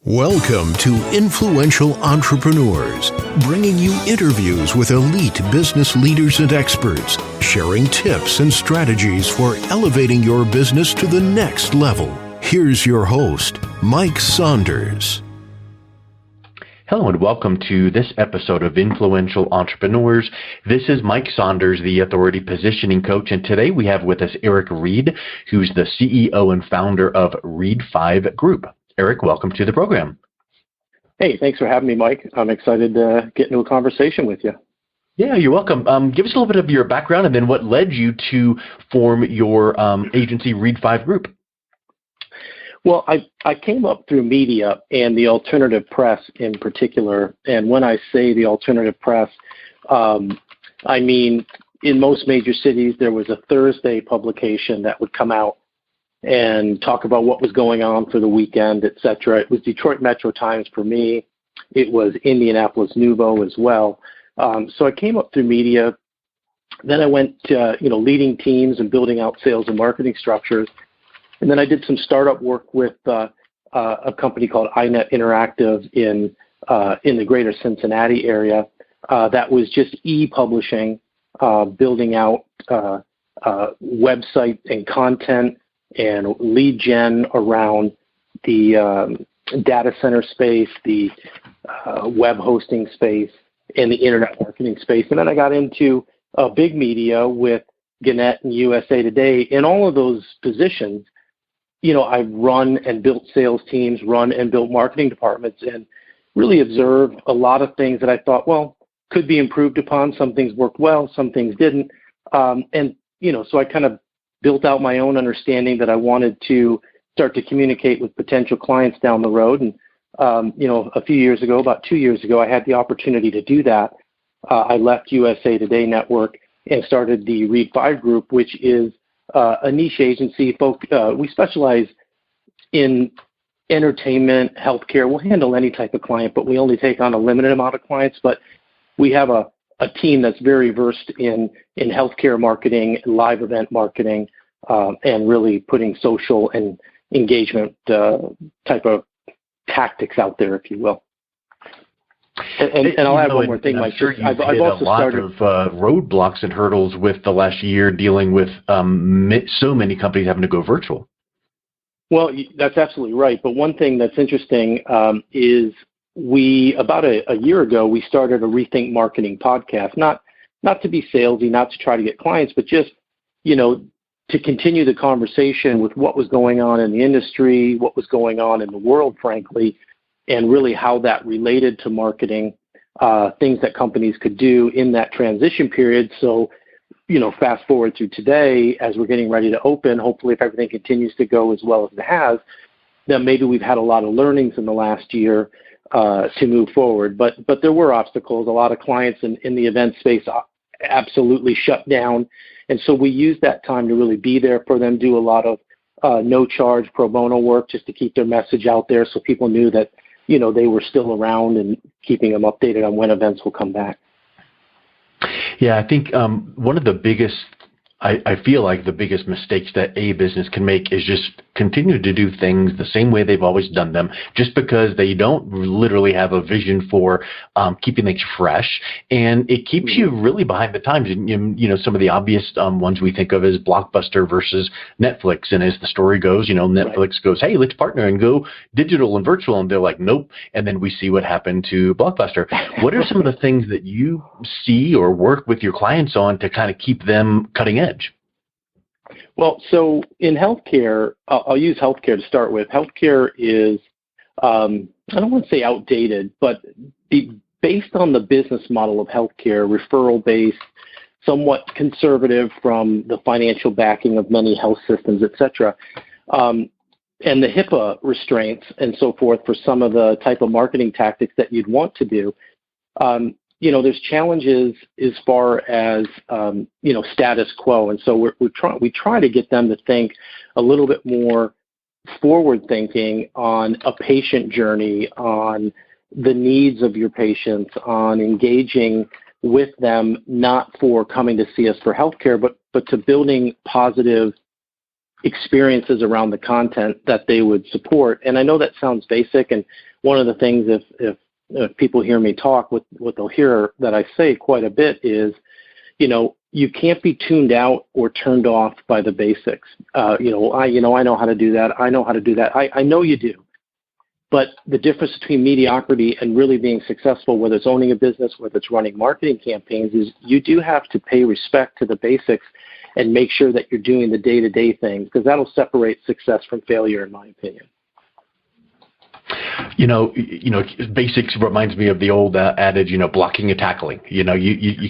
Welcome to Influential Entrepreneurs, bringing you interviews with elite business leaders and experts, sharing tips and strategies for elevating your business to the next level. Here's your host, Mike Saunders. Hello and welcome to this episode of Influential Entrepreneurs. This is Mike Saunders, the Authority Positioning Coach, and today we have with us Eric Reed, who's the CEO and founder of Reed5 Group. Eric, welcome to the program. Hey, thanks for having me, Mike. I'm excited to get into a conversation with you. Yeah, you're welcome. Give us a little bit of your background and then what led you to form your agency, Reed5 Group. Well, I came up through media and the alternative press in particular. And when I say the alternative press, I mean, in most major cities, there was a Thursday publication that would come out and talk about what was going on for the weekend, et cetera. It was Detroit Metro Times for me. It was Indianapolis Nouveau as well. So I came up through media. Then I went to, leading teams and building out sales and marketing structures. And then I did some startup work with a company called iNet Interactive in the greater Cincinnati area. That was just e-publishing, building out website and content and lead gen around the data center space, the web hosting space, and the internet marketing space. And then I got into big media with Gannett and USA Today. In all of those positions, I've run and built sales teams, run and built marketing departments, and really observed a lot of things that I thought, could be improved upon. Some things worked well, some things didn't. So I kind of built out my own understanding that I wanted to start to communicate with potential clients down the road. And, a few years ago, about 2 years ago, I had the opportunity to do that. I left USA Today Network and started the Reed5 Group, which is a niche agency. We specialize in entertainment, healthcare. We'll handle any type of client, but we only take on a limited amount of clients. But we have a team that's very versed in healthcare marketing, live event marketing, and really putting social and engagement type of tactics out there, if you will. And I'll add one more thing, Mike. Sure, I've also started a lot of roadblocks and hurdles with the last year dealing with so many companies having to go virtual. Well, that's absolutely right. But one thing that's interesting is about a year ago, we started a Rethink Marketing Podcast, not to be salesy, not to try to get clients, but just, to continue the conversation with what was going on in the industry, what was going on in the world, frankly, and really how that related to marketing, things that companies could do in that transition period. So, fast forward to today, as we're getting ready to open, hopefully if everything continues to go as well as it has, then maybe we've had a lot of learnings in the last year to move forward. But there were obstacles. A lot of clients in the event space absolutely shut down. And so we used that time to really be there for them, do a lot of no charge pro bono work just to keep their message out there so people knew that, they were still around and keeping them updated on when events will come back. Yeah, I think one of the biggest, I feel like the biggest mistakes that a business can make is just continue to do things the same way they've always done them, just because they don't literally have a vision for keeping things fresh, and it keeps you really behind the times. And some of the obvious ones we think of is Blockbuster versus Netflix. And as the story goes, Netflix goes, "Hey, let's partner and go digital and virtual," and they're like, "Nope." And then we see what happened to Blockbuster. What are some of the things that you see or work with your clients on to kind of keep them cutting edge? Well, so in healthcare, I'll use healthcare to start with. Healthcare is, I don't want to say outdated, but based on the business model of healthcare, referral-based, somewhat conservative from the financial backing of many health systems, et cetera, and the HIPAA restraints and so forth for some of the type of marketing tactics that you'd want to do. There's challenges as far as, status quo. And so we try to get them to think a little bit more forward thinking on a patient journey, on the needs of your patients, on engaging with them, not for coming to see us for healthcare, but to building positive experiences around the content that they would support. And I know that sounds basic. And one of the things, if people hear me talk, what they'll hear that I say quite a bit is, you can't be tuned out or turned off by the basics. I know how to do that. I know how to do that. I know you do. But the difference between mediocrity and really being successful, whether it's owning a business, whether it's running marketing campaigns, is you do have to pay respect to the basics and make sure that you're doing the day-to-day things, because that'll separate success from failure, in my opinion. Basics reminds me of the old adage, blocking and tackling. You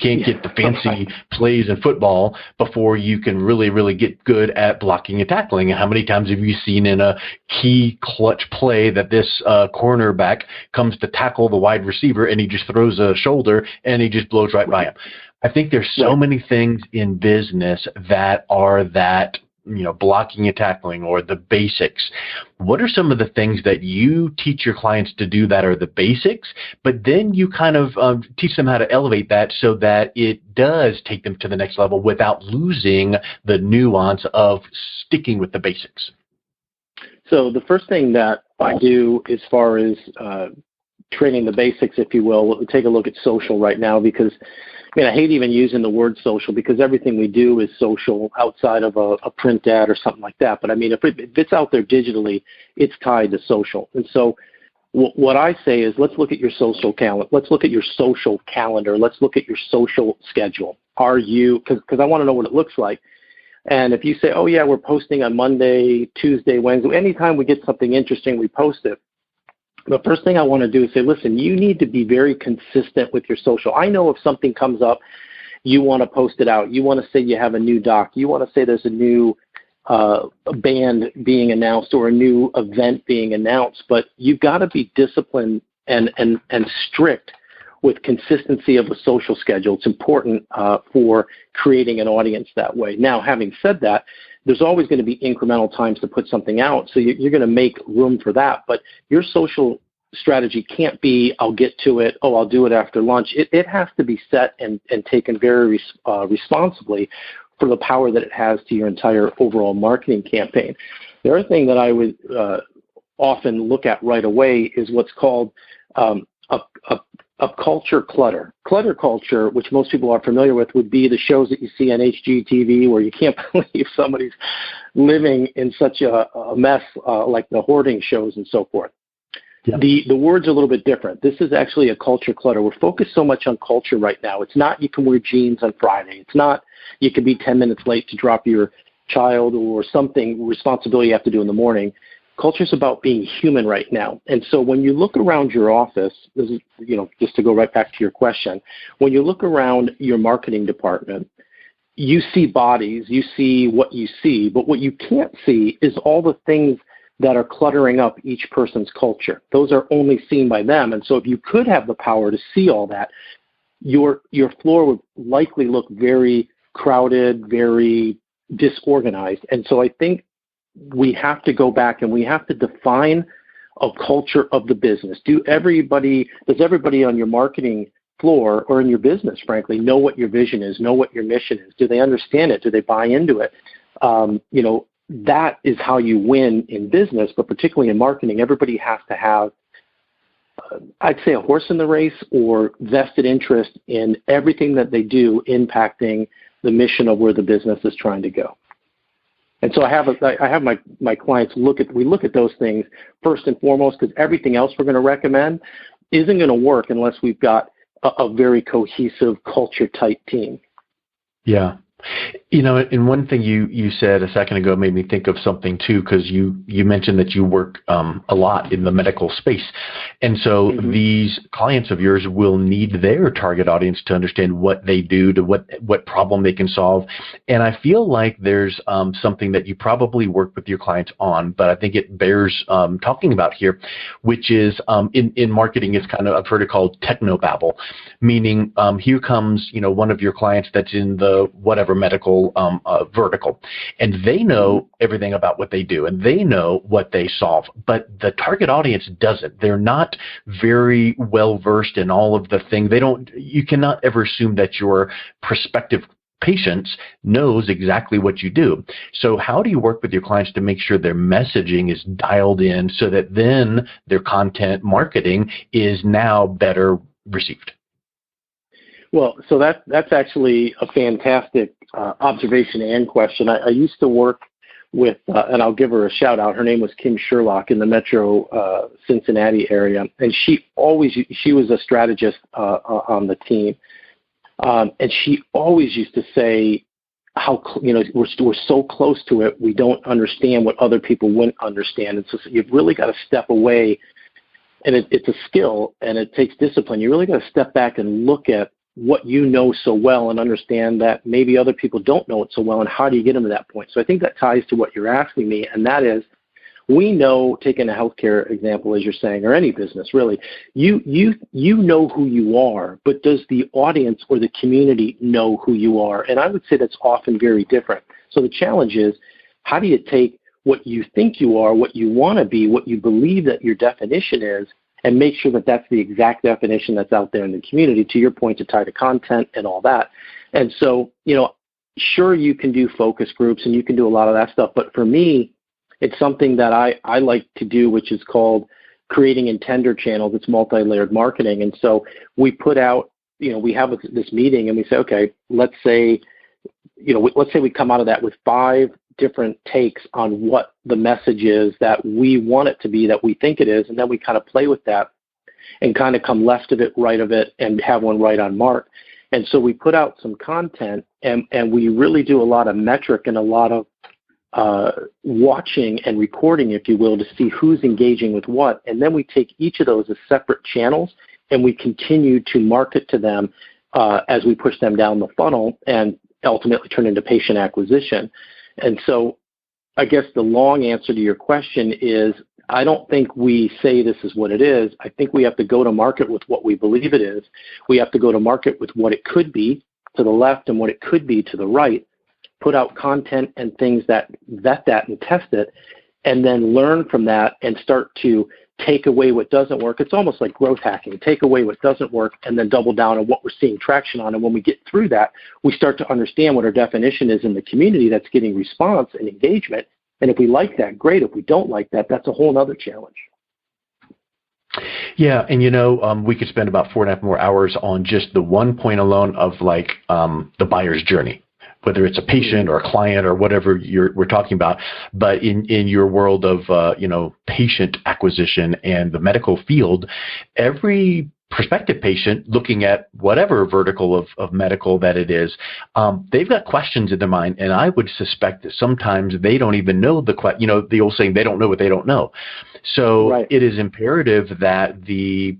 can't get the fancy plays in football before you can really, really get good at blocking and tackling. How many times have you seen in a key clutch play that this cornerback comes to tackle the wide receiver and he just throws a shoulder and he just blows right by him? I think there's so many things in business that are that, blocking and tackling or the basics. What are some of the things that you teach your clients to do that are the basics, but then you kind of teach them how to elevate that so that it does take them to the next level without losing the nuance of sticking with the basics? So the first thing that I do as far as training the basics, if you will, we'll take a look at social right now, because I hate even using the word social, because everything we do is social outside of a print ad or something like that. But if it's out there digitally, it's tied to social. And so what I say is, let's look at your social calendar. Let's look at your social calendar. Let's look at your social schedule. Because I want to know what it looks like. And if you say, oh yeah, we're posting on Monday, Tuesday, Wednesday, anytime we get something interesting, we post it. The first thing I want to do is say, listen, you need to be very consistent with your social. I know if something comes up, you want to post it out. You want to say you have a new doc. You want to say there's a new band being announced or a new event being announced. But you've got to be disciplined and strict with consistency of a social schedule. It's important for creating an audience that way. Now, having said that, there's always going to be incremental times to put something out. So you're going to make room for that. But your social strategy can't be, I'll get to it, I'll do it after lunch. It has to be set and taken very responsibly for the power that it has to your entire overall marketing campaign. The other thing that I would often look at right away is what's called a culture clutter. Clutter culture, which most people are familiar with, would be the shows that you see on HGTV where you can't believe somebody's living in such a mess, like the hoarding shows and so forth. Yeah. The word's a little bit different. This is actually a culture clutter. We're focused so much on culture right now. It's not you can wear jeans on Friday. It's not you can be 10 minutes late to drop your child or something responsibility you have to do in the morning. Culture is about being human right now. And so when you look around your office, this is, just to go right back to your question, when you look around your marketing department, you see bodies, you see what you see, but what you can't see is all the things that are cluttering up each person's culture. Those are only seen by them. And so if you could have the power to see all that, your floor would likely look very crowded, very disorganized. And so I think we have to go back and we have to define a culture of the business. Does everybody on your marketing floor or in your business, frankly, know what your vision is, know what your mission is? Do they understand it? Do they buy into it? That is how you win in business, but particularly in marketing, everybody has to have, I'd say, a horse in the race or vested interest in everything that they do impacting the mission of where the business is trying to go. And so I have my clients look at those things first and foremost, because everything else we're going to recommend isn't going to work unless we've got a very cohesive culture type team. Yeah. And one thing you said a second ago made me think of something too, because you mentioned that you work a lot in the medical space. And so these clients of yours will need their target audience to understand what they do, to what problem they can solve. And I feel like there's something that you probably work with your clients on, but I think it bears talking about here, which is in marketing, it's kind of, I've heard it called technobabble, meaning here comes, one of your clients that's in the whatever medical vertical, and they know everything about what they do and they know what they solve, but the target audience doesn't. They're not very well versed in all of the things. You cannot ever assume that your prospective patients knows exactly what you do. So how do you work with your clients to make sure their messaging is dialed in so that then their content marketing is now better received? Well, so that's actually a fantastic observation and question. I used to work with, and I'll give her a shout out. Her name was Kim Sherlock in the Metro Cincinnati area, and she was a strategist on the team, and she always used to say how we're so close to it, we don't understand what other people wouldn't understand, and so you've really got to step away, and it's a skill and it takes discipline. You really got to step back and look at what you know so well and understand that maybe other people don't know it so well, and how do you get them to that point? So I think that ties to what you're asking me, and that is, we know, taking a healthcare example, as you're saying, or any business really, you know who you are, but does the audience or the community know who you are? And I would say that's often very different. So the challenge is, how do you take what you think you are, what you want to be, what you believe that your definition is, and make sure that that's the exact definition that's out there in the community, to your point, to tie to content and all that. And so, sure, you can do focus groups and you can do a lot of that stuff, but for me, it's something that I like to do, which is called creating intender channels. It's multi-layered marketing. And so we put out, we have this meeting and we say, okay, let's say we come out of that with 5 different takes on what the message is that we want it to be, that we think it is, and then we kind of play with that and kind of come left of it, right of it, and have one right on mark. And so we put out some content, and we really do a lot of metric and a lot of watching and recording, if you will, to see who's engaging with what. And then we take each of those as separate channels, and we continue to market to them as we push them down the funnel and ultimately turn into patient acquisition. And so I guess the long answer to your question is, I don't think we say this is what it is. I think we have to go to market with what we believe it is. We have to go to market with what it could be to the left and what it could be to the right, put out content and things that vet that and test it, and then learn from that and start to take away what doesn't work. It's almost like growth hacking. Take away what doesn't work and then double down on what we're seeing traction on. And when we get through that, we start to understand what our definition is in the community that's getting response and engagement. And if we like that, great. If we don't like that, that's a whole other challenge. Yeah, and we could spend about 4.5 more hours on just the one point alone of the buyer's journey, whether it's a patient or a client or whatever we're talking about. But in your world of patient acquisition and the medical field, every prospective patient looking at whatever vertical of medical that it is, they've got questions in their mind, and I would suspect that sometimes they don't even know the old saying, they don't know what they don't know. So right. It is imperative that the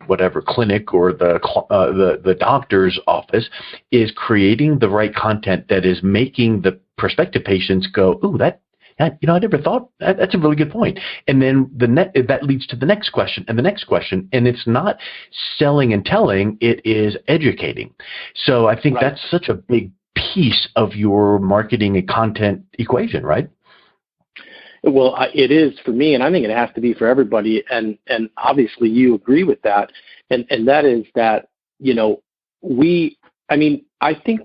whatever clinic or the doctor's office is creating the right content that is making the prospective patients go, ooh, that I never thought that's a really good point. And then that leads to the next question and the next question. And it's not selling and telling, it is educating. So I think that's such a big piece of your marketing and content equation, right? Well, it is for me, and I think it has to be for everybody. And obviously you agree with that. And that is that, I think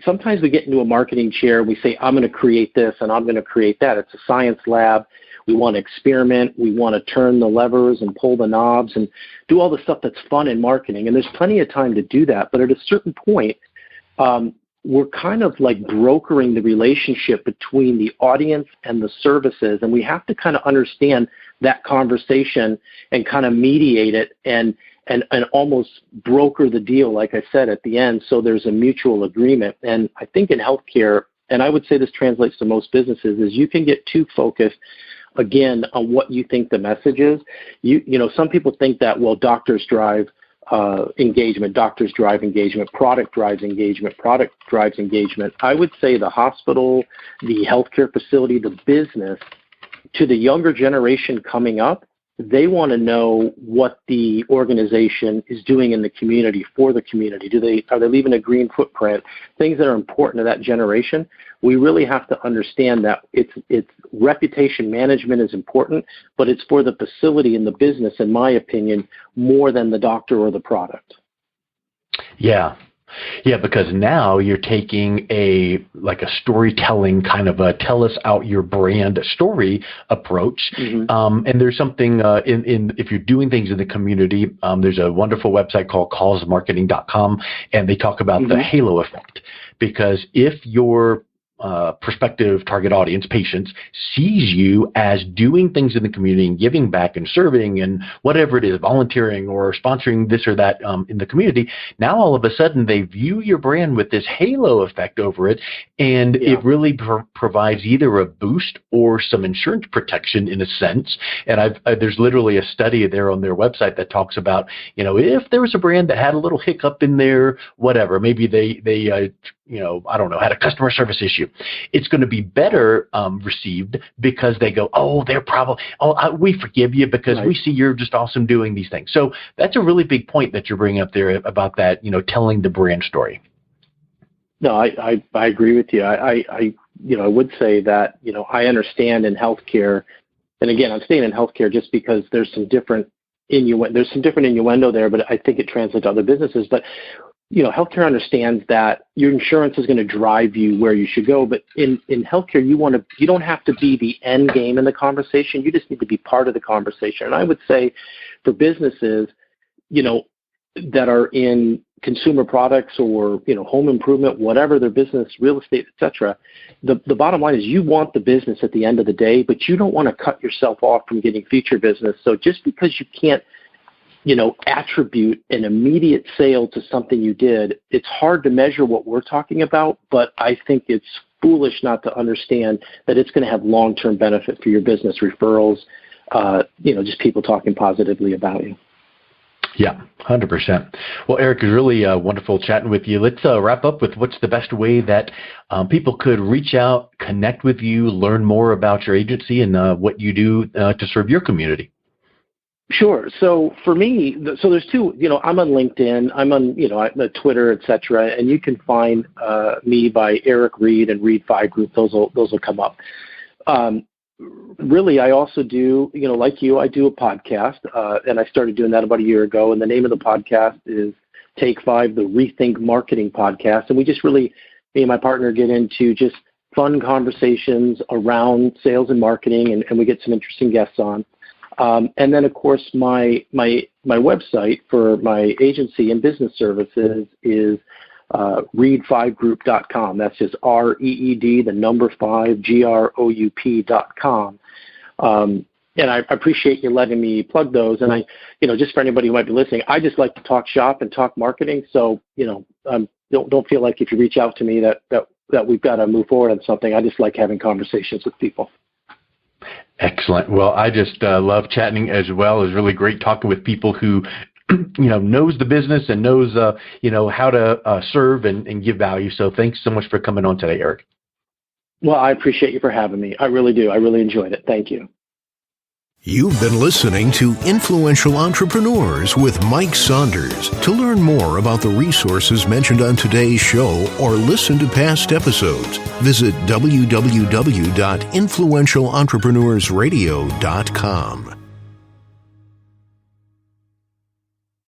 sometimes we get into a marketing chair. We say, I'm going to create this and I'm going to create that. It's a science lab. We want to experiment. We want to turn the levers and pull the knobs and do all the stuff that's fun in marketing. And there's plenty of time to do that. But at a certain point, we're kind of like brokering the relationship between the audience and the services. And we have to kind of understand that conversation and kind of mediate it and almost broker the deal, like I said, at the end, so there's a mutual agreement. And I think in healthcare, and I would say this translates to most businesses, is you can get too focused, again, on what you think the message is. Some people think that, well, doctors drive engagement, product drives engagement, product drives engagement. I would say the hospital, the healthcare facility, the business, to the younger generation coming up, they want to know what the organization is doing in the community for the community. Are they leaving a green footprint? Things that are important to that generation. We really have to understand that it's reputation management is important, but it's for the facility and the business, in my opinion, more than the doctor or the product. Yeah. Yeah, because now you're taking a storytelling kind of a tell us out your brand story approach. Mm-hmm. And there's something if you're doing things in the community, there's a wonderful website called callsmarketing.com, and they talk about the halo effect. Because if your prospective target audience, patients, sees you as doing things in the community and giving back and serving and whatever it is, volunteering or sponsoring this or that in the community, now all of a sudden they view your brand with this halo effect over it, and it really provides either a boost or some insurance protection in a sense. And there's literally a study there on their website that talks about, if there was a brand that had a little hiccup in their whatever, maybe they I don't know, had a customer service issue, it's going to be better received because they go, we forgive you because we see you're just awesome doing these things. So that's a really big point that you're bringing up there about that, telling the brand story. No, I agree with you. I would say that, I understand in healthcare, and again, I'm staying in healthcare just because there's some different innuendo there, but I think it translates to other businesses. But healthcare understands that your insurance is going to drive you where you should go. But in healthcare, you don't have to be the end game in the conversation. You just need to be part of the conversation. And I would say for businesses, that are in consumer products or, home improvement, whatever their business, real estate, et cetera, the bottom line is you want the business at the end of the day, but you don't want to cut yourself off from getting future business. So just because you can't, attribute an immediate sale to something you did, it's hard to measure what we're talking about, but I think it's foolish not to understand that it's going to have long-term benefit for your business, referrals, just people talking positively about you. Yeah, 100%. Well, Eric, it was really wonderful chatting with you. Let's wrap up with what's the best way that people could reach out, connect with you, learn more about your agency and what you do to serve your community. Sure. So for me, there's two, I'm on LinkedIn, I'm on, Twitter, et cetera, and you can find me by Eric Reed and Reed 5 Group. Those will come up. Really, I also do, like you, I do a podcast, and I started doing that about a year ago. And the name of the podcast is Take 5, the Rethink Marketing Podcast. And we just really, me and my partner get into just fun conversations around sales and marketing, and we get some interesting guests on. And then, of course, my website for my agency and business services is reed5group.com. That's just REED, the number 5, GROUP.com. And I appreciate you letting me plug those. And I, just for anybody who might be listening, I just like to talk shop and talk marketing. So, don't feel like if you reach out to me that we've got to move forward on something. I just like having conversations with people. Excellent. Well, I just love chatting as well. It's really great talking with people who, knows the business and knows, how to serve and give value. So thanks so much for coming on today, Eric. Well, I appreciate you for having me. I really do. I really enjoyed it. Thank you. You've been listening to Influential Entrepreneurs with Mike Saunders. To learn more about the resources mentioned on today's show or listen to past episodes, visit www.influentialentrepreneursradio.com.